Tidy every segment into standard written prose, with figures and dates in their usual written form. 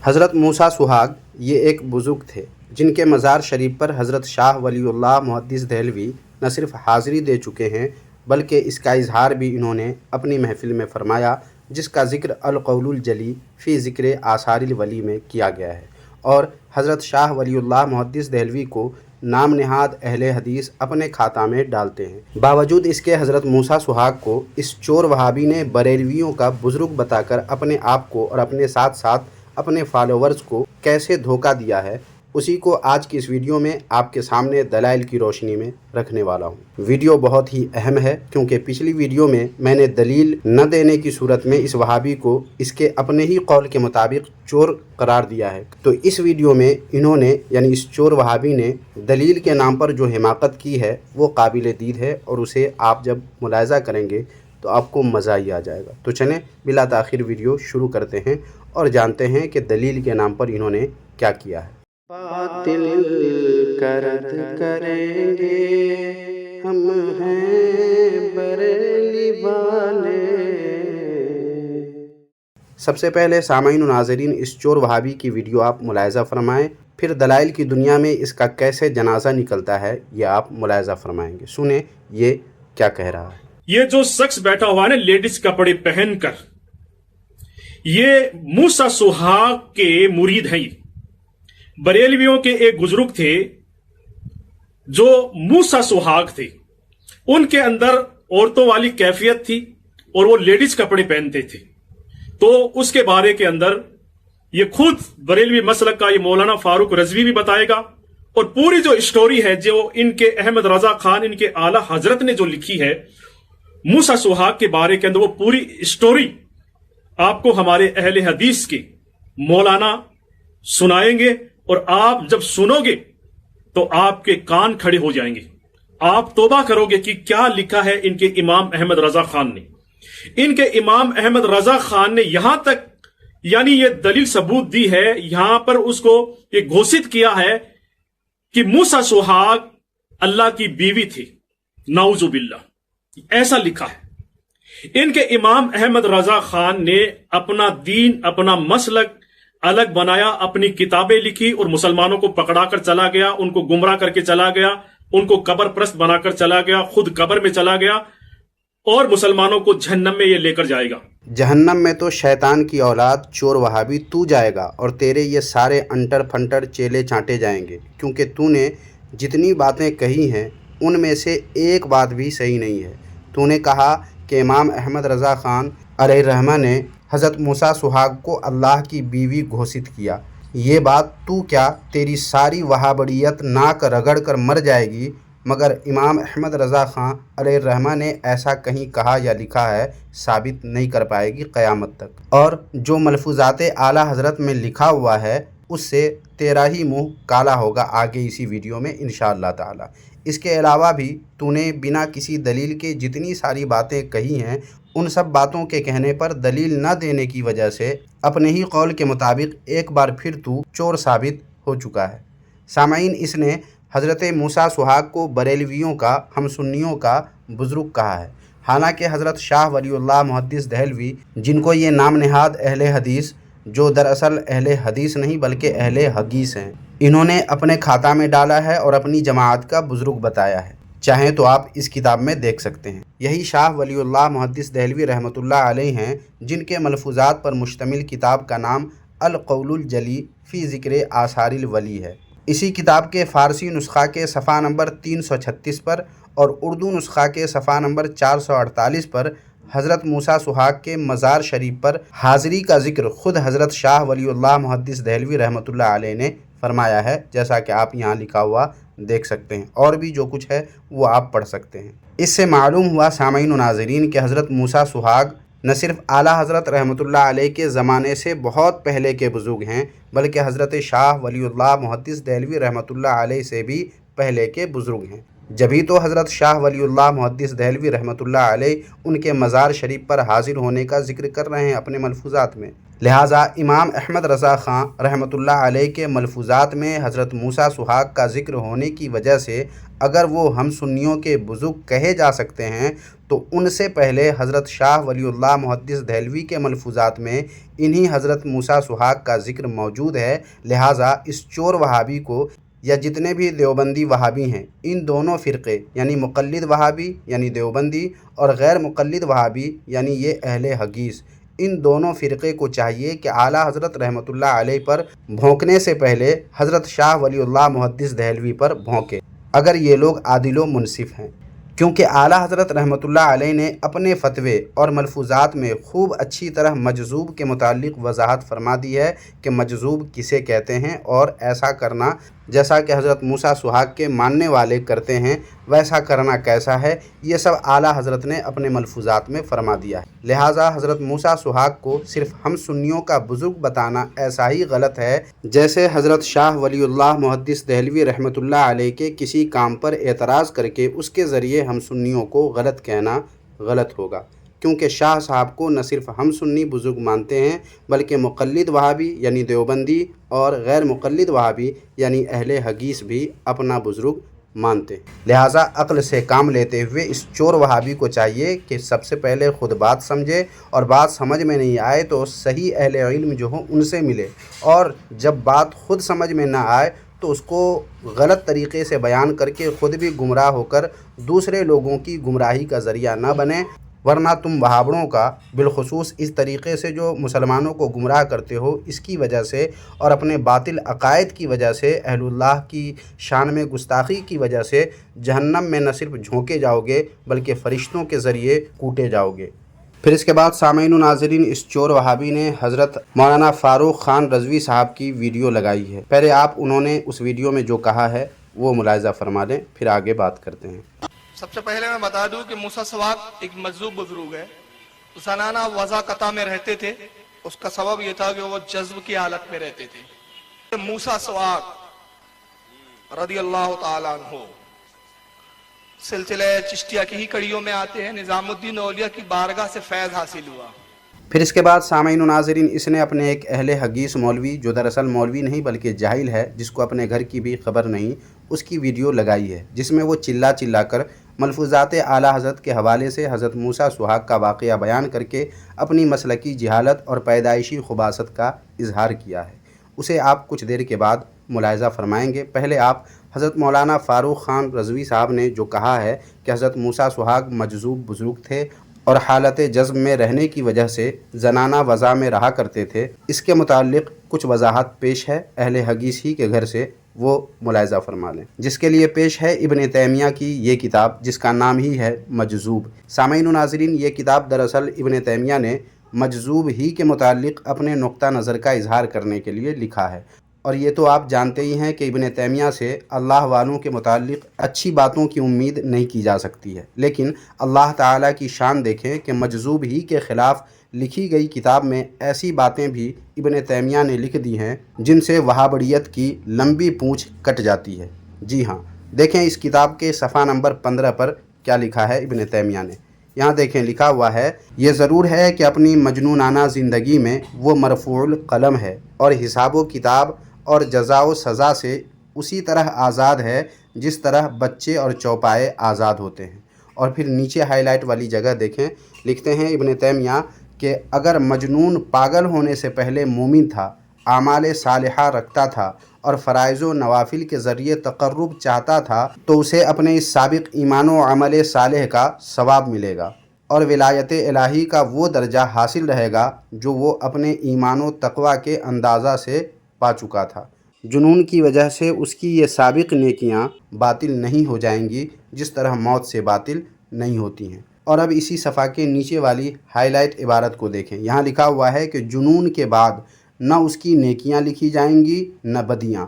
حضرت موسیٰ سہاگ یہ ایک بزرگ تھے جن کے مزار شریف پر حضرت شاہ ولی اللہ محدث دہلوی نہ صرف حاضری دے چکے ہیں بلکہ اس کا اظہار بھی انہوں نے اپنی محفل میں فرمایا، جس کا ذکر القول الجلی فی ذکر آثار الولی میں کیا گیا ہے، اور حضرت شاہ ولی اللہ محدث دہلوی کو نام نہاد اہل حدیث اپنے کھاتہ میں ڈالتے ہیں۔ باوجود اس کے حضرت موسیٰ سہاگ کو اس چور وہابی نے بریلویوں کا بزرگ بتا کر اپنے آپ کو اور اپنے ساتھ ساتھ اپنے فالوورز کو کیسے دھوکہ دیا ہے، اسی کو آج کی اس ویڈیو میں آپ کے سامنے دلائل کی روشنی میں رکھنے والا ہوں۔ ویڈیو بہت ہی اہم ہے کیونکہ پچھلی ویڈیو میں میں نے دلیل نہ دینے کی صورت میں اس وہابی کو اس کے اپنے ہی قول کے مطابق چور قرار دیا ہے، تو اس ویڈیو میں انہوں نے یعنی اس چور وہابی نے دلیل کے نام پر جو حماقت کی ہے وہ قابل دید ہے، اور اسے آپ جب ملاحظہ کریں گے تو آپ کو مزہ ہی آ جائے گا۔ تو چلیں بلا تاخیر ویڈیو شروع کرتے ہیں اور جانتے ہیں کہ دلیل کے نام پر انہوں نے کیا کیا ہے۔ باطل کرد کریں گے ہم ہیں بریلی والے۔ سب سے پہلے سامعین و ناظرین اس چور وہابی کی ویڈیو آپ ملاحظہ فرمائیں، پھر دلائل کی دنیا میں اس کا کیسے جنازہ نکلتا ہے یہ آپ ملاحظہ فرمائیں گے۔ سنیں یہ کیا کہہ رہا ہے۔ یہ جو شخص بیٹھا ہوا ہے نا لیڈیز کپڑے پہن کر، یہ موسیٰ سہاگ کے مرید ہیں۔ بریلویوں کے ایک بزرگ تھے جو موسیٰ سہاگ تھے، ان کے اندر عورتوں والی کیفیت تھی اور وہ لیڈیز کپڑے پہنتے تھے، تو اس کے بارے کے اندر یہ خود بریلوی مسلک کا یہ مولانا فاروق رضوی بھی بتائے گا، اور پوری جو اسٹوری ہے جو ان کے احمد رضا خان ان کے اعلیٰ حضرت نے جو لکھی ہے موسیٰ سہاگ کے بارے کے اندر، وہ پوری اسٹوری آپ کو ہمارے اہل حدیث کے مولانا سنائیں گے، اور آپ جب سنو گے تو آپ کے کان کھڑے ہو جائیں گے، آپ توبہ کرو گے کہ کیا لکھا ہے ان کے امام احمد رضا خان نے۔ ان کے امام احمد رضا خان نے یہاں تک یعنی یہ دلیل ثبوت دی ہے، یہاں پر اس کو یہ گھوشت کیا ہے کہ موسیٰ سہاگ اللہ کی بیوی تھی، نعوذ باللہ، ایسا لکھا ہے۔ ان کے امام احمد رضا خان نے اپنا دین اپنا مسلک الگ بنایا، اپنی کتابیں لکھی اور مسلمانوں کو پکڑا کر چلا گیا، ان کو گمراہ کر کے چلا گیا، ان کو قبر پرست بنا کر چلا گیا، خود قبر میں چلا گیا، اور مسلمانوں کو جہنم میں یہ لے کر جائے گا۔ جہنم میں تو شیطان کی اولاد چور وہابی تو جائے گا، اور تیرے یہ سارے انٹر پھنٹر چیلے چانٹے جائیں گے، کیونکہ تو نے جتنی باتیں کہی ہیں ان میں سے ایک بات بھی صحیح نہیں ہے۔ تو نے کہا کہ امام احمد رضا خان علیہ الرحمہ نے حضرت موسیٰ سہاگ کو اللہ کی بیوی گھوشت کیا۔ یہ بات تو کیا تیری ساری وہابڑیت ناک رگڑ کر مر جائے گی، مگر امام احمد رضا خان علیہ الرحمہ نے ایسا کہیں کہا یا لکھا ہے ثابت نہیں کر پائے گی قیامت تک، اور جو ملفوظات اعلیٰ حضرت میں لکھا ہوا ہے اس سے تیرا ہی منہ کالا ہوگا آگے اسی ویڈیو میں انشاءاللہ تعالی۔ اس کے علاوہ بھی تو نے بنا کسی دلیل کے جتنی ساری باتیں کہی ہیں، ان سب باتوں کے کہنے پر دلیل نہ دینے کی وجہ سے اپنے ہی قول کے مطابق ایک بار پھر تو چور ثابت ہو چکا ہے۔ سامعین، اس نے حضرت موسیٰ سہاگ کو بریلویوں کا، ہم سنیوں کا بزرگ کہا ہے، حالانکہ حضرت شاہ ولی اللہ محدث دہلوی جن کو یہ نام نہاد اہل حدیث، جو دراصل اہل حدیث نہیں بلکہ اہل حدیث ہیں، انہوں نے اپنے کھاتہ میں ڈالا ہے اور اپنی جماعت کا بزرگ بتایا ہے۔ چاہیں تو آپ اس کتاب میں دیکھ سکتے ہیں۔ یہی شاہ ولی اللہ محدث دہلوی رحمۃ اللہ علیہ ہیں جن کے ملفوظات پر مشتمل کتاب کا نام القول الجلی فی ذکر آثار الولی ہے۔ اسی کتاب کے فارسی نسخہ کے صفحہ نمبر 336 پر اور اردو نسخہ کے صفحہ نمبر 448 پر حضرت موسیٰ سہاگ کے مزار شریف پر حاضری کا ذکر خود حضرت شاہ ولی اللہ محدث دہلوی رحمۃ اللہ علیہ نے فرمایا ہے، جیسا کہ آپ یہاں لکھا ہوا دیکھ سکتے ہیں، اور بھی جو کچھ ہے وہ آپ پڑھ سکتے ہیں۔ اس سے معلوم ہوا سامعین و ناظرین کہ حضرت موسیٰ سہاگ نہ صرف اعلیٰ حضرت رحمۃ اللہ علیہ کے زمانے سے بہت پہلے کے بزرگ ہیں بلکہ حضرت شاہ ولی اللہ محدث دہلوی رحمۃ اللہ علیہ سے بھی پہلے کے بزرگ ہیں۔ جبھی تو حضرت شاہ ولی اللہ محدث دہلوی رحمۃ اللہ علیہ ان کے مزار شریف پر حاضر ہونے کا ذکر کر رہے ہیں اپنے ملفوظات میں۔ لہٰذا امام احمد رضا خان رحمۃ اللہ علیہ کے ملفوظات میں حضرت موسیٰ سہاگ کا ذکر ہونے کی وجہ سے اگر وہ ہم سنیوں کے بزرگ کہے جا سکتے ہیں تو ان سے پہلے حضرت شاہ ولی اللہ محدث دہلوی کے ملفوظات میں انہی حضرت موسیٰ سہاگ کا ذکر موجود ہے۔ لہٰذا اس چور وہابی کو یا جتنے بھی دیوبندی وہابی ہیں، ان دونوں فرقے یعنی مقلد وہابی یعنی دیوبندی اور غیر مقلد وہابی یعنی یہ اہل حدیث، ان دونوں فرقے کو چاہیے کہ اعلیٰ حضرت رحمۃ اللہ علیہ پر بھونکنے سے پہلے حضرت شاہ ولی اللہ محدث دہلوی پر بھونکے، اگر یہ لوگ عادل و منصف ہیں، کیونکہ اعلیٰ حضرت رحمۃ اللہ علیہ نے اپنے فتوے اور ملفوظات میں خوب اچھی طرح مجذوب کے متعلق وضاحت فرما دی ہے کہ مجذوب کسے کہتے ہیں، اور ایسا کرنا جیسا کہ حضرت موسیٰ سہاگ کے ماننے والے کرتے ہیں ویسا کرنا کیسا ہے، یہ سب اعلیٰ حضرت نے اپنے ملفوظات میں فرما دیا ہے۔ لہٰذا حضرت موسیٰ سہاگ کو صرف ہم سنیوں کا بزرگ بتانا ایسا ہی غلط ہے جیسے حضرت شاہ ولی اللہ محدث دہلوی رحمۃ اللہ علیہ کے کسی کام پر اعتراض کر کے اس کے ذریعے ہم سنیوں کو غلط کہنا غلط ہوگا، کیونکہ شاہ صاحب کو نہ صرف ہم سنی بزرگ مانتے ہیں بلکہ مقلد وہابی یعنی دیوبندی اور غیر مقلد وہابی یعنی اہل حدیث بھی اپنا بزرگ مانتے ہیں۔ لہٰذا عقل سے کام لیتے ہوئے اس چور وہابی کو چاہیے کہ سب سے پہلے خود بات سمجھے، اور بات سمجھ میں نہیں آئے تو صحیح اہل علم جو ہوں ان سے ملے، اور جب بات خود سمجھ میں نہ آئے تو اس کو غلط طریقے سے بیان کر کے خود بھی گمراہ ہو کر دوسرے لوگوں کی گمراہی کا ذریعہ نہ بنے، ورنہ تم وہابڑوں کا بالخصوص اس طریقے سے جو مسلمانوں کو گمراہ کرتے ہو، اس کی وجہ سے اور اپنے باطل عقائد کی وجہ سے اہل اللہ کی شان میں گستاخی کی وجہ سے جہنم میں نہ صرف جھونکے جاؤ گے بلکہ فرشتوں کے ذریعے کوٹے جاؤ گے۔ پھر اس کے بعد سامعین و ناظرین، اس چور وہابی نے حضرت مولانا فاروق خان رضوی صاحب کی ویڈیو لگائی ہے۔ پہلے آپ انہوں نے اس ویڈیو میں جو کہا ہے وہ ملاحظہ فرما لیں، پھر آگے بات کرتے ہیں۔ سب سے پہلے میں بتا دوں کہ موسیٰ سہاگ ایک مجذوب بزرگ ہے، زنانہ وضع قطع میں رہتے تھے، اس کا سبب یہ تھا کہ وہ جذب کی حالت میں رہتے تھے۔ موسیٰ سہاگ رضی اللہ تعالیٰ عنہ سلسلہ چشتیہ کی ہی کڑیوں میں آتے ہیں، نظام الدین اولیاء کی بارگاہ سے فیض حاصل ہوا۔ پھر اس کے بعد سامعین و ناظرین، اس نے اپنے ایک اہل حدیث مولوی جو دراصل مولوی نہیں بلکہ جاہل ہے، جس کو اپنے گھر کی بھی خبر نہیں، اس کی ویڈیو لگائی ہے جس میں وہ چلا چلا کر ملفوظات اعلیٰ حضرت کے حوالے سے حضرت موسیٰ سہاگ کا واقعہ بیان کر کے اپنی مسلکی جہالت اور پیدائشی خباثت کا اظہار کیا ہے۔ اسے آپ کچھ دیر کے بعد ملاحظہ فرمائیں گے۔ پہلے آپ حضرت مولانا فاروق خان رضوی صاحب نے جو کہا ہے کہ حضرت موسیٰ سہاگ مجذوب بزرگ تھے اور حالت جذب میں رہنے کی وجہ سے زنانہ وضع میں رہا کرتے تھے، اس کے متعلق کچھ وضاحت پیش ہے اہل حدیث ہی کے گھر سے، وہ ملاحظہ فرما لیں، جس کے لیے پیش ہے ابن تیمیہ کی یہ کتاب جس کا نام ہی ہے مجذوب۔ سامعین و ناظرین، یہ کتاب دراصل ابن تیمیہ نے مجذوب ہی کے متعلق اپنے نقطہ نظر کا اظہار کرنے کے لیے لکھا ہے، اور یہ تو آپ جانتے ہی ہیں کہ ابن تیمیہ سے اللہ والوں کے متعلق اچھی باتوں کی امید نہیں کی جا سکتی ہے، لیکن اللہ تعالیٰ کی شان دیکھیں کہ مجذوب ہی کے خلاف لکھی گئی کتاب میں ایسی باتیں بھی ابن تیمیہ نے لکھ دی ہیں جن سے وہابڑیت کی لمبی پونچھ کٹ جاتی ہے۔ جی ہاں، دیکھیں اس کتاب کے صفحہ نمبر 15 پر کیا لکھا ہے ابن تیمیہ نے۔ یہاں دیکھیں لکھا ہوا ہے، یہ ضرور ہے کہ اپنی مجنونانہ زندگی میں وہ مرفوع القلم ہے اور حساب و کتاب اور جزا و سزا سے اسی طرح آزاد ہے جس طرح بچے اور چوپائے آزاد ہوتے ہیں۔ اور پھر نیچے ہائی لائٹ والی جگہ دیکھیں، لکھتے ہیں ابن تیمیہ کہ اگر مجنون پاگل ہونے سے پہلے مومن تھا، اعمال صالحہ رکھتا تھا اور فرائض و نوافل کے ذریعے تقرب چاہتا تھا تو اسے اپنے اس سابق ایمان و عمل صالح کا ثواب ملے گا اور ولایت الہی کا وہ درجہ حاصل رہے گا جو وہ اپنے ایمان و تقوی کے اندازہ سے پا چکا تھا۔ جنون کی وجہ سے اس کی یہ سابق نیکیاں باطل نہیں ہو جائیں گی جس طرح موت سے باطل نہیں ہوتی ہیں۔ اور اب اسی صفحہ کے نیچے والی ہائی لائٹ عبارت کو دیکھیں، یہاں لکھا ہوا ہے کہ جنون کے بعد نہ اس کی نیکیاں لکھی جائیں گی نہ بدیاں،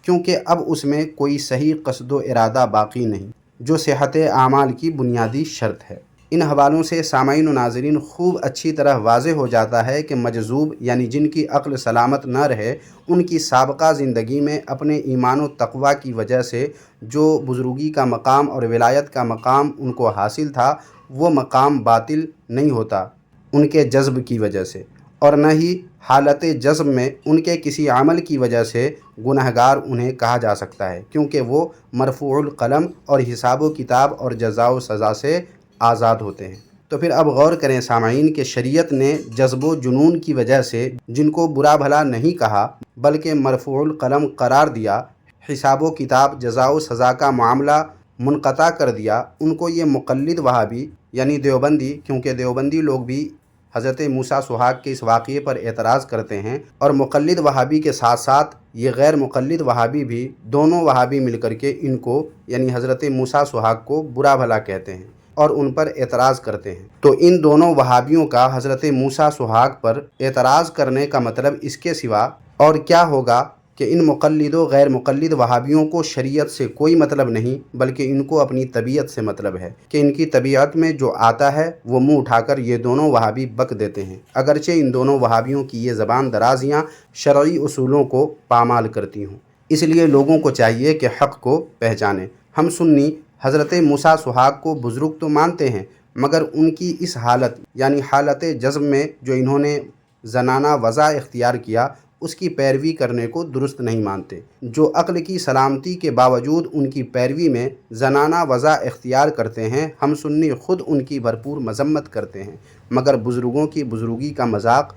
کیونکہ اب اس میں کوئی صحیح قصد و ارادہ باقی نہیں جو صحت اعمال کی بنیادی شرط ہے۔ ان حوالوں سے سامعین و ناظرین خوب اچھی طرح واضح ہو جاتا ہے کہ مجذوب یعنی جن کی عقل سلامت نہ رہے، ان کی سابقہ زندگی میں اپنے ایمان و تقوی کی وجہ سے جو بزرگی کا مقام اور ولایت کا مقام ان کو حاصل تھا، وہ مقام باطل نہیں ہوتا ان کے جذب کی وجہ سے، اور نہ ہی حالت جزم میں ان کے کسی عمل کی وجہ سے گنہگار انہیں کہا جا سکتا ہے، کیونکہ وہ مرفوع القلم اور حساب و کتاب اور جزا و سزا سے آزاد ہوتے ہیں۔ تو پھر اب غور کریں سامعین کہ شریعت نے جذب و جنون کی وجہ سے جن کو برا بھلا نہیں کہا بلکہ مرفوع القلم قرار دیا، حساب و کتاب جزا و سزا کا معاملہ منقطع کر دیا، ان کو یہ مقلد وہابی یعنی دیوبندی، کیونکہ دیوبندی لوگ بھی حضرت موسیٰ سہاگ کے اس واقعے پر اعتراض کرتے ہیں، اور مقلد وہابی کے ساتھ ساتھ یہ غیر مقلد وہابی بھی، دونوں وہابی مل کر کے ان کو یعنی حضرت موسیٰ سہاگ کو برا بھلا کہتے ہیں اور ان پر اعتراض کرتے ہیں۔ تو ان دونوں وہابیوں کا حضرت موسیٰ سہاگ پر اعتراض کرنے کا مطلب اس کے سوا اور کیا ہوگا کہ ان مقلد و غیر مقلد وہابیوں کو شریعت سے کوئی مطلب نہیں، بلکہ ان کو اپنی طبیعت سے مطلب ہے کہ ان کی طبیعت میں جو آتا ہے وہ منہ اٹھا کر یہ دونوں وہابی بک دیتے ہیں، اگرچہ ان دونوں وہابیوں کی یہ زبان درازیاں شرعی اصولوں کو پامال کرتی ہوں۔ اس لیے لوگوں کو چاہیے کہ حق کو پہچانیں۔ ہم سنی حضرت موسیٰ سہاگ کو بزرگ تو مانتے ہیں، مگر ان کی اس حالت یعنی حالت جذب میں جو انہوں نے زنانہ وضع اختیار کیا، اس کی پیروی کرنے کو درست نہیں مانتے۔ جو عقل کی سلامتی کے باوجود ان کی پیروی میں زنانہ وضع اختیار کرتے ہیں، ہم سنی خود ان کی بھرپور مذمت کرتے ہیں، مگر بزرگوں کی بزرگی کا مذاق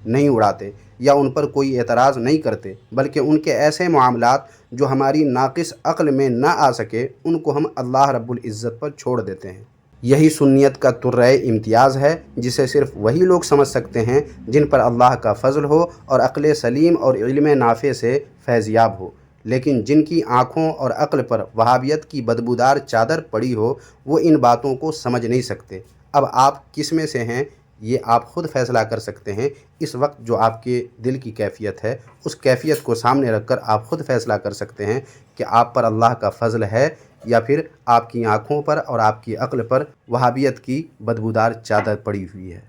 نہیں اڑاتے یا ان پر کوئی اعتراض نہیں کرتے، بلکہ ان کے ایسے معاملات جو ہماری ناقص عقل میں نہ آ سکے ان کو ہم اللہ رب العزت پر چھوڑ دیتے ہیں۔ یہی سنیت کا طرۂ امتیاز ہے جسے صرف وہی لوگ سمجھ سکتے ہیں جن پر اللہ کا فضل ہو اور عقل سلیم اور علم نافع سے فیضیاب ہو، لیکن جن کی آنکھوں اور عقل پر وہابیت کی بدبودار چادر پڑی ہو وہ ان باتوں کو سمجھ نہیں سکتے۔ اب آپ کس میں سے ہیں یہ آپ خود فیصلہ کر سکتے ہیں۔ اس وقت جو آپ کے دل کی کیفیت ہے اس کیفیت کو سامنے رکھ کر آپ خود فیصلہ کر سکتے ہیں کہ آپ پر اللہ کا فضل ہے یا پھر آپ کی آنکھوں پر اور آپ کی عقل پر وہابیت کی بدبودار چادر پڑی ہوئی ہے۔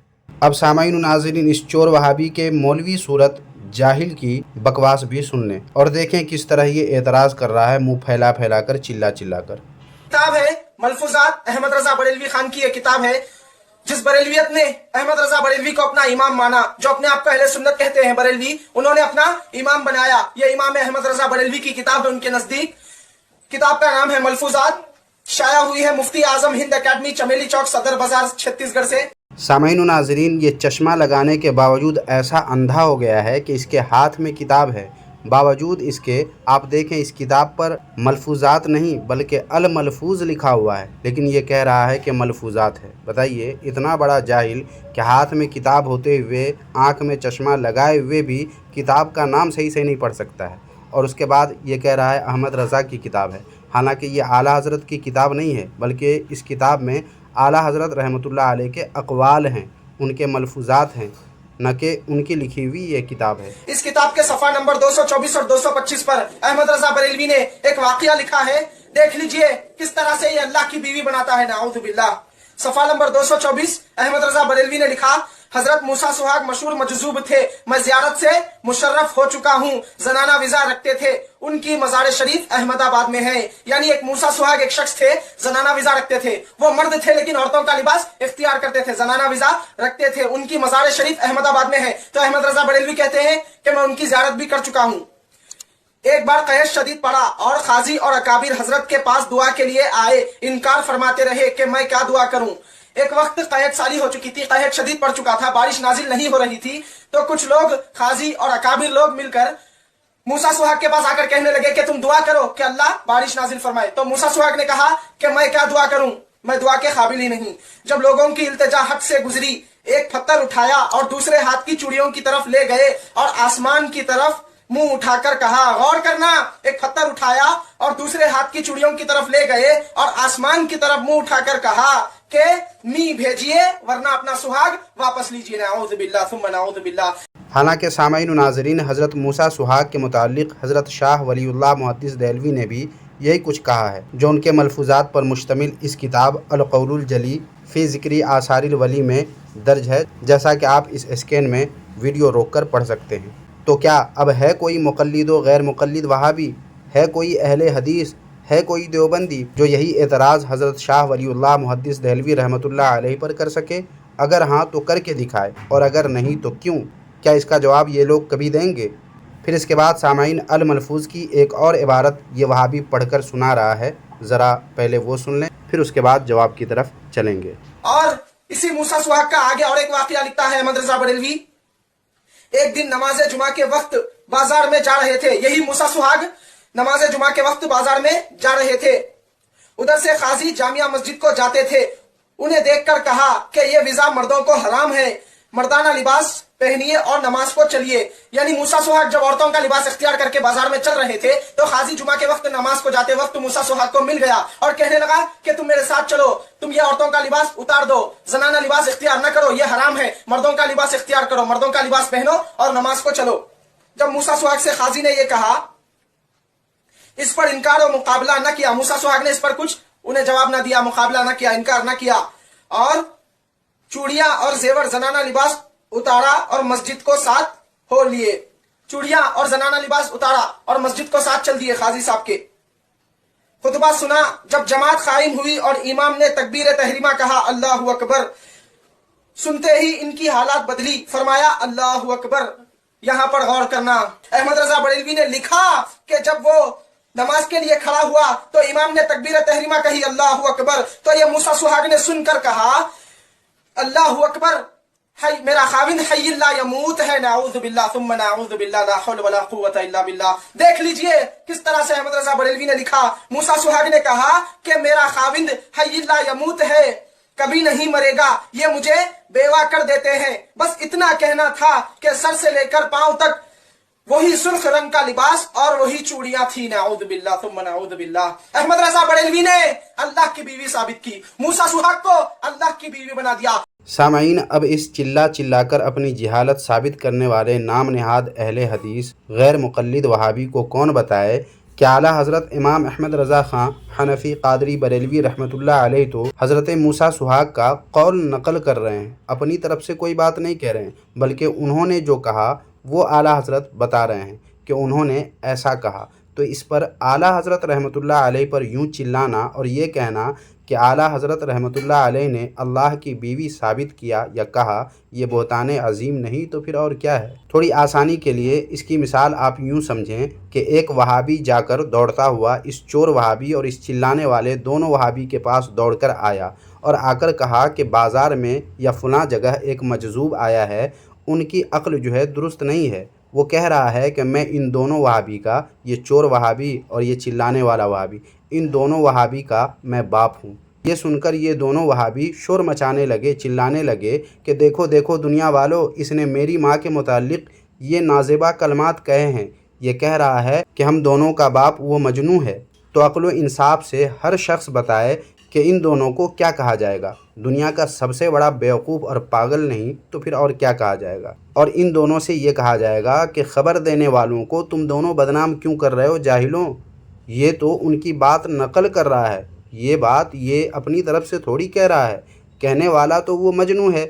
اب سامعین و ناظرین اس چور وہابی کے مولوی صورت جاہل کی بکواس بھی سن لیں اور دیکھیں کس طرح یہ اعتراض کر رہا ہے منہ پھیلا پھیلا کر، چلا چلا کر۔ کتاب ہے ملفوظات احمد رضا بریلوی خان کی، یہ کتاب ہے جس بریلویت نے احمد رضا بریلوی کو اپنا امام مانا، جو اپنے آپ کو اہل سنت کہتے ہیں بریلوی، انہوں نے اپنا امام بنایا۔ یہ امام احمد رضا بریلوی کی کتاب ہے ان کے نزدیک۔ کتاب کا نام ہے ملفوظات، شائع ہوئی ہے مفتی اعظم ہند اکیڈمی، چمیلی چوک، صدر بازار، چھتیس گڑھ سے۔ سامعین و ناظرین یہ چشمہ لگانے کے باوجود ایسا اندھا ہو گیا ہے کہ اس کے ہاتھ میں کتاب ہے، باوجود اس کے آپ دیکھیں اس کتاب پر ملفوظات نہیں بلکہ الملفوظ لکھا ہوا ہے، لیکن یہ کہہ رہا ہے کہ ملفوظات ہے۔ بتائیے اتنا بڑا جاہل کہ ہاتھ میں کتاب ہوتے ہوئے، آنکھ میں چشمہ لگائے ہوئے بھی کتاب کا نام صحیح سے نہیں پڑھ سکتا ہے، اور اس کے بعد یہ کہہ رہا ہے احمد رضا کی کتاب ہے، حالانکہ یہ اعلیٰ حضرت کی کتاب نہیں ہے بلکہ اس کتاب میں اعلیٰ حضرت رحمۃ اللہ علیہ کے اقوال ہیں، ان کے ملفوظات ہیں، نہ کہ ان کی لکھی ہوئی یہ کتاب ہے۔ اس کتاب کے صفحہ نمبر 224 اور 225 پر احمد رضا بریلوی نے ایک واقعہ لکھا ہے، دیکھ لیجئے کس طرح سے یہ اللہ کی بیوی بناتا ہے، نعوذ باللہ۔ صفحہ نمبر 224 احمد رضا بریلوی نے لکھا، حضرت موسیٰ سہاگ مشہور مجذوب تھے، میں زیارت سے مشرف ہو چکا ہوں، زنانہ وضع رکھتے تھے، ان کی مزار شریف احمد آباد میں ہے۔ یعنی ایک موسیٰ سہاگ ایک شخص تھے، زنانہ وضع رکھتے تھے، وہ مرد تھے لیکن عورتوں کا لباس اختیار کرتے تھے، زنانہ وضع رکھتے تھے، ان کی مزار شریف احمد آباد میں ہے۔ تو احمد رضا بریلوی کہتے ہیں کہ میں ان کی زیارت بھی کر چکا ہوں۔ ایک بار قحط شدید پڑا اور قاضی اور اکابر حضرت کے پاس دعا کے لیے آئے، انکار فرماتے رہے کہ میں کیا دعا کروں۔ ایک وقت قحط سالی ہو چکی تھی، قحط شدید پڑ چکا تھا، بارش نازل نہیں ہو رہی تھی، تو کچھ لوگ قاضی اور اکابر لوگ مل کر موسیٰ سہاگ کے پاس آ کر کہنے لگے کہ تم دعا کرو کہ اللہ بارش نازل فرمائے۔ تو موسیٰ سہاگ نے کہا کہ میں کیا دعا کروں، میں دعا کے قابل ہی نہیں۔ جب لوگوں کی التجا حد سے گزری، ایک پتھر اٹھایا اور دوسرے ہاتھ کی چوڑیوں کی طرف لے گئے اور آسمان کی طرف منہ اٹھا کر کہا، غور کرنا، ایک پتھر اٹھایا اور دوسرے ہاتھ کی چوڑیوں کی طرف لے گئے اور آسمان کی طرف منہ اٹھا کر کہا کہ می بھیجئے ورنہ اپنا سہاگ واپس لیجئے، نعوذ باللہ ثم نعوذ باللہ۔ حالانکہ سامعین و ناظرین حضرت موسیٰ سہاگ کے متعلق حضرت شاہ ولی اللہ محدث دہلوی نے بھی یہی کچھ کہا ہے، جو ان کے ملفوظات پر مشتمل اس کتاب القول الجلی فی ذکر آثار الولی میں درج ہے، جیسا کہ آپ اس اسکین میں ویڈیو روک کر پڑھ سکتے ہیں۔ تو کیا اب ہے کوئی مقلد و غیر مقلد وہابی، ہے کوئی اہل حدیث، ہے کوئی دیوبندی جو یہی اعتراض حضرت شاہ ولی اللہ محدث دہلوی رحمۃ اللہ علیہ پر کر سکے؟ اگر ہاں تو کر کے دکھائے، اور اگر نہیں تو کیوں؟ کیا اس کا جواب یہ لوگ کبھی دیں گے؟ پھر اس کے بعد سامعین الملفوظ کی ایک اور عبارت یہ وہابی پڑھ کر سنا رہا ہے، ذرا پہلے وہ سن لیں، پھر اس کے بعد جواب کی طرف چلیں گے۔ اور اسی موسیٰ سہاگ کا آگے اور ایک واقعہ لکھتا ہے احمد رضا بریلوی۔ ایک دن نماز جمعہ کے وقت بازار میں جا رہے تھے، یہی موسیٰ سہاگ نماز جمعہ کے وقت بازار میں جا رہے تھے، ادھر سے قاضی جامعہ مسجد کو جاتے تھے، انہیں دیکھ کر کہا کہ یہ وضع مردوں کو حرام ہے، مردانہ لباس پہنیے اور نماز کو چلیے۔ یعنی موسیٰ سہاگ جب عورتوں کا لباس اختیار کر کے بازار میں چل رہے تھے تو قاضی جمعہ کے وقت نماز کو جاتے وقت موسیٰ سہاگ کو مل گیا اور کہنے لگا کہ تم میرے ساتھ چلو، تم یہ عورتوں کا لباس اتار دو، زنانہ لباس اختیار نہ کرو، یہ حرام ہے، مردوں کا لباس اختیار کرو، مردوں کا لباس پہنو اور نماز کو چلو۔ جب موسیٰ سہاگ سے قاضی نے یہ کہا، اس پر انکار و مقابلہ نہ کیا، موسیٰ سہاگ نے اس پر کچھ انہیں جواب نہ دیا، مقابلہ نہ کیا، انکار نہ کیا، اور چوڑیاں اور زیور زنانہ لباس اتارا اور مسجد کو ساتھ ہو لیے، چوڑیاں اور زنانہ لباس اتارا اور مسجد کو ساتھ چل دیے قاضی صاحب کے۔ خطبہ سنا، جب جماعت قائم ہوئی اور امام نے تکبیر تحریمہ کہا اللہ اکبر، سنتے ہی ان کی حالات بدلی، فرمایا اللہ اکبر۔ یہاں پر غور کرنا، احمد رضا بریلوی نے لکھا کہ جب وہ نماز کے لیے کھڑا ہوا تو امام نے تکبیر تحریمہ کہی اللہ اکبر، تو یہ موسیٰ سہاگ نے سن کر کہا اللہ اکبر، میرا خاوند حی لا یموت ہے، نعوذ باللہ ثم نعوذ باللہ، لا حول ولا قوت الا باللہ۔ دیکھ لیجئے کس طرح سے احمد رضا بریلوی نے لکھا، موسیٰ سہاگ نے کہا کہ میرا خاوند حی لا یموت ہے، کبھی نہیں مرے گا، یہ مجھے بیوہ کر دیتے ہیں۔ بس اتنا کہنا تھا کہ سر سے لے کر پاؤں تک وہی سرخ رنگ کا لباس اور وہی چوڑیاں تھی، نعوذ باللہ ثم نعوذ باللہ۔ احمد رضا بریلوی نے اللہ کی بیوی ثابت کی، موسیٰ سہاگ کو اللہ کی بیوی بنا دیا۔ سامعین، اب اس چلا چلا کر اپنی جہالت ثابت کرنے والے نام نہاد اہل حدیث غیر مقلد وہابی کو کون بتائے کہ اعلیٰ حضرت امام احمد رضا خان حنفی قادری بریلوی رحمۃ اللہ علیہ تو حضرت موسیٰ سہاگ کا قول نقل کر رہے ہیں، اپنی طرف سے کوئی بات نہیں کہہ رہے ہیں، بلکہ انہوں نے جو کہا وہ اعلیٰ حضرت بتا رہے ہیں کہ انہوں نے ایسا کہا۔ تو اس پر اعلیٰ حضرت رحمۃ اللہ علیہ پر یوں چلانا اور یہ کہنا کہ اعلیٰ حضرت رحمۃ اللہ علیہ نے اللہ کی بیوی ثابت کیا یا کہا، یہ بہتان عظیم نہیں تو پھر اور کیا ہے؟ تھوڑی آسانی کے لیے اس کی مثال آپ یوں سمجھیں کہ ایک وہابی جا کر دوڑتا ہوا اس چور وہابی اور اس چلانے والے دونوں وہابی کے پاس دوڑ کر آیا اور آ کر کہا کہ بازار میں یا فلاں جگہ ایک مجذوب آیا ہے، ان کی عقل جو ہے درست نہیں ہے، وہ کہہ رہا ہے کہ میں ان دونوں وہابی کا، یہ چور وہابی اور یہ چلانے والا وہابی، ان دونوں وہابی کا میں باپ ہوں۔ یہ سن کر یہ دونوں وہابی شور مچانے لگے، چلانے لگے کہ دیکھو دیکھو دنیا والو، اس نے میری ماں کے متعلق یہ نازیبہ کلمات کہے ہیں، یہ کہہ رہا ہے کہ ہم دونوں کا باپ وہ مجنوں ہے۔ تو عقل و انصاف سے ہر شخص بتائے کہ ان دونوں کو کیا کہا جائے گا؟ دنیا کا سب سے بڑا بیوقوف اور پاگل نہیں تو پھر اور کیا کہا جائے گا؟ اور ان دونوں سے یہ کہا جائے گا کہ خبر دینے والوں کو تم دونوں بدنام کیوں کر رہے ہو جاہلوں؟ یہ تو ان کی بات نقل کر رہا ہے، یہ بات یہ اپنی طرف سے تھوڑی کہہ رہا ہے، کہنے والا تو وہ مجنوں ہے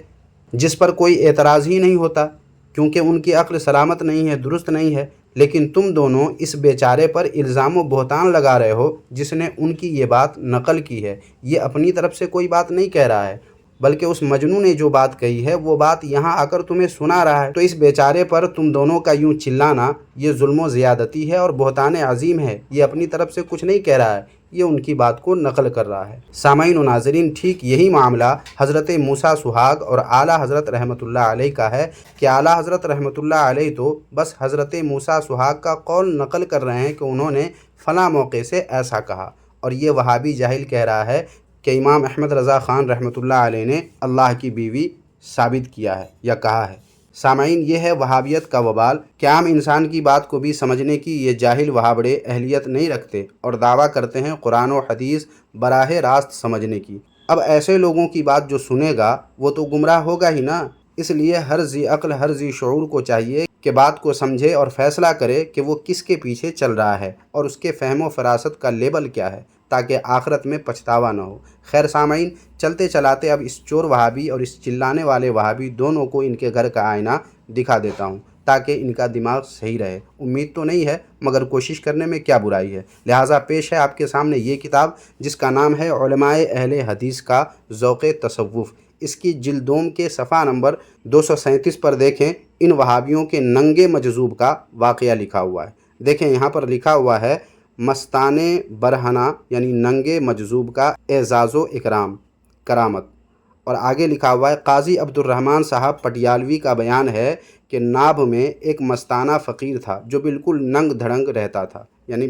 جس پر کوئی اعتراض ہی نہیں ہوتا، کیونکہ ان کی عقل سلامت نہیں ہے، درست نہیں ہے۔ لیکن تم دونوں اس بیچارے پر الزام و بہتان لگا رہے ہو جس نے ان کی یہ بات نقل کی ہے، یہ اپنی طرف سے کوئی بات نہیں کہہ رہا ہے، بلکہ اس مجنوں نے جو بات کہی ہے وہ بات یہاں آ کر تمہیں سنا رہا ہے۔ تو اس بیچارے پر تم دونوں کا یوں چلانا یہ ظلم و زیادتی ہے اور بہتان عظیم ہے، یہ اپنی طرف سے کچھ نہیں کہہ رہا ہے، یہ ان کی بات کو نقل کر رہا ہے۔ سامعین و ناظرین، ٹھیک یہی معاملہ حضرت موسیٰ سہاگ اور اعلیٰ حضرت رحمۃ اللہ علیہ کا ہے کہ اعلیٰ حضرت رحمۃ اللہ علیہ تو بس حضرت موسیٰ سہاگ کا قول نقل کر رہے ہیں کہ انہوں نے فلاں موقع سے ایسا کہا، اور یہ وہابی جاہل کہہ رہا ہے کہ امام احمد رضا خان رحمۃ اللہ علیہ نے اللہ کی بیوی ثابت کیا ہے یا کہا ہے۔ سامعین، یہ ہے وہابیت کا وبال کہ عام انسان کی بات کو بھی سمجھنے کی یہ جاہل وہابڑے اہلیت نہیں رکھتے اور دعویٰ کرتے ہیں قرآن و حدیث براہ راست سمجھنے کی۔ اب ایسے لوگوں کی بات جو سنے گا وہ تو گمراہ ہوگا ہی نا، اس لیے ہر ذی عقل ہر ذی شعور کو چاہیے کہ بات کو سمجھے اور فیصلہ کرے کہ وہ کس کے پیچھے چل رہا ہے اور اس کے فہم و فراست کا لیبل کیا ہے، تاکہ آخرت میں پچھتاوا نہ ہو۔ خیر سامعین، چلتے چلاتے اب اس چور وہابی اور اس چلانے والے وہابی دونوں کو ان کے گھر کا آئینہ دکھا دیتا ہوں تاکہ ان کا دماغ صحیح رہے۔ امید تو نہیں ہے مگر کوشش کرنے میں کیا برائی ہے۔ لہٰذا پیش ہے آپ کے سامنے یہ کتاب جس کا نام ہے علماء اہل حدیث کا ذوق تصوف۔ اس کی جلدوم کے صفحہ نمبر 237 پر دیکھیں، ان وہابیوں کے ننگے مجذوب کا واقعہ لکھا ہوا ہے۔ دیکھیں یہاں پر لکھا ہوا ہے مستان برہنہ یعنی ننگے مجذوب کا اعزاز و اکرام کرامت، اور آگے لکھا ہوا ہے قاضی عبد الرحمن صاحب پٹیالوی کا بیان ہے کہ ناب میں ایک مستانہ فقیر تھا جو بالکل ننگ دھڑنگ رہتا تھا، یعنی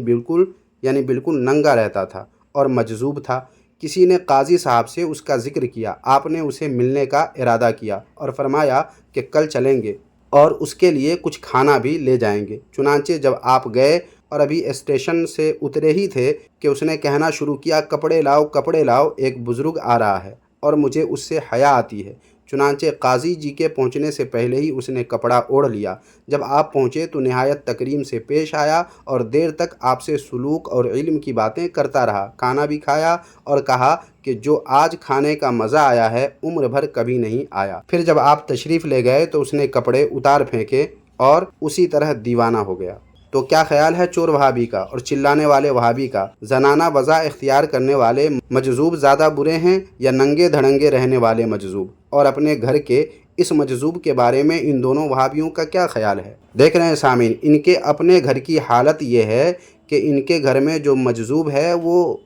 بالکل ننگا رہتا تھا اور مجذوب تھا۔ کسی نے قاضی صاحب سے اس کا ذکر کیا، آپ نے اسے ملنے کا ارادہ کیا اور فرمایا کہ کل چلیں گے اور اس کے لیے کچھ کھانا بھی لے جائیں گے۔ چنانچہ جب آپ گئے اور ابھی اسٹیشن سے اترے ہی تھے کہ اس نے کہنا شروع کیا کپڑے لاؤ، ایک بزرگ آ رہا ہے اور مجھے اس سے حیا آتی ہے۔ چنانچہ قاضی جی کے پہنچنے سے پہلے ہی اس نے کپڑا اوڑھ لیا۔ جب آپ پہنچے تو نہایت تکریم سے پیش آیا اور دیر تک آپ سے سلوک اور علم کی باتیں کرتا رہا۔ کھانا بھی کھایا اور کہا کہ جو آج کھانے کا مزہ آیا ہے عمر بھر کبھی نہیں آیا۔ پھر جب آپ تشریف لے گئے تو اس نے کپڑے اتار پھینکے اور اسی طرح دیوانہ ہو گیا۔ تو کیا خیال ہے چور وہابی کا اور چلانے والے وہابی کا؟ زنانہ وضع اختیار کرنے والے مجذوب زیادہ برے ہیں یا ننگے دھڑنگے رہنے والے مجذوب؟ اور اپنے گھر کے اس مجذوب کے بارے میں ان دونوں وہابیوں کا کیا خیال ہے؟ دیکھ رہے ہیں سامعین، ان کے اپنے گھر کی حالت یہ ہے کہ ان کے گھر میں جو مجذوب ہے وہ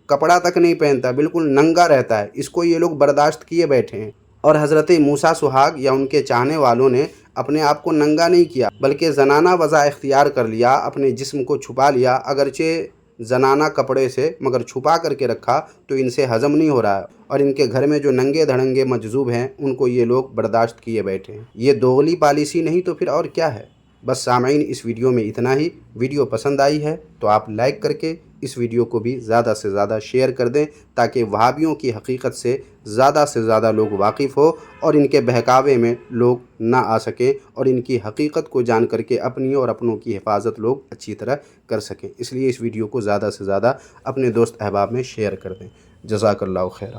کپڑا تک نہیں پہنتا، بالکل ننگا رہتا ہے۔ اس کو یہ لوگ برداشت کیے بیٹھے ہیں، اور حضرت موسیٰ سہاگ یا ان کے چاہنے والوں نے اپنے آپ کو ننگا نہیں کیا بلکہ زنانہ وضع اختیار کر لیا، اپنے جسم کو چھپا لیا، اگرچہ زنانہ کپڑے سے مگر چھپا کر کے رکھا تو ان سے ہضم نہیں ہو رہا ہے، اور ان کے گھر میں جو ننگے دھڑنگے مجذوب ہیں ان کو یہ لوگ برداشت کیے بیٹھے ہیں۔ یہ دوغلی پالیسی نہیں تو پھر اور کیا ہے؟ بس سامعین، اس ویڈیو میں اتنا ہی۔ ویڈیو پسند آئی ہے تو آپ لائک کر کے اس ویڈیو کو بھی زیادہ سے زیادہ شیئر کر دیں تاکہ وہابیوں کی حقیقت سے زیادہ لوگ واقف ہو اور ان کے بہکاوے میں لوگ نہ آ سکیں اور ان کی حقیقت کو جان کر کے اپنی اور اپنوں کی حفاظت لوگ اچھی طرح کر سکیں۔ اس لیے اس ویڈیو کو زیادہ سے زیادہ اپنے دوست احباب میں شیئر کر دیں۔ جزاک اللہ خیرہ۔